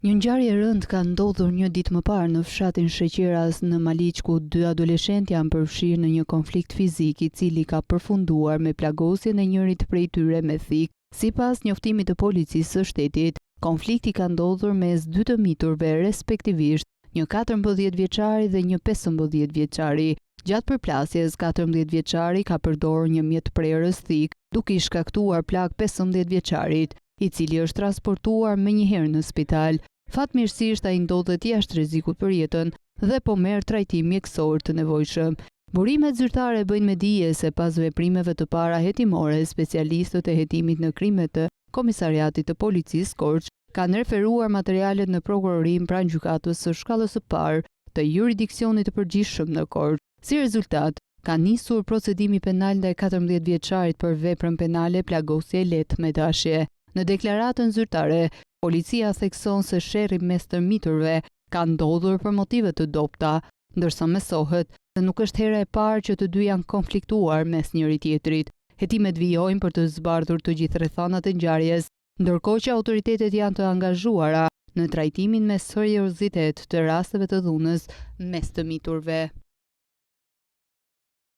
Një ngjarje e rëndë ka ndodhur një ditë më parë në fshatin Sheqeras në Maliq, ku dy adoleshentë janë përfshirë në një konflikt fizik i cili ka përfunduar me plagosjen e njërit prej tyre me thik. Sipas njoftimit të policisë së shtetit, konflikti ka ndodhur mes dy të miturve, respektivisht një 14 vjeçari dhe një 15 vjeçari. Gjatë përplasjes, 14 vjeçari ka përdorur një mjet prerës thik, duke i shkaktuar plagë 15 vjeçarit, i cili është transportuar menjëherë në spital. Fatmirësisht ai ndodhet jashtë rrezikut për jetën dhe po merr trajtim mjekësor të nevojshëm. Burimet zyrtare bëjnë me dije se pas veprimeve të para hetimore, specialistët e hetimit në krime të Komisariatit të Policisë Korç kanë referuar materialet në prokurorim pranë gjykatës së shkallës së parë të juridiksionit të përgjithshëm në Korç. Si rezultat, ka nisur procedimi penal ndaj 14 vjeçarit për veprën penale plagosje lehtë me dashje. Në deklaratën zyrtare, policia thekson se sherrri mes të miturve ka ndodhur për motive të dobta, ndërsa mësohet se nuk është hera e parë që të dy janë konfliktuar mes njëri tjetrit. Hetimet vijojnë për të zbardhur të gjithë rrethonat e ngjarjes, ndërkohë që autoritetet janë të angazhuara në trajtimin me seriozitet të rasteve të dhunës mes të miturve.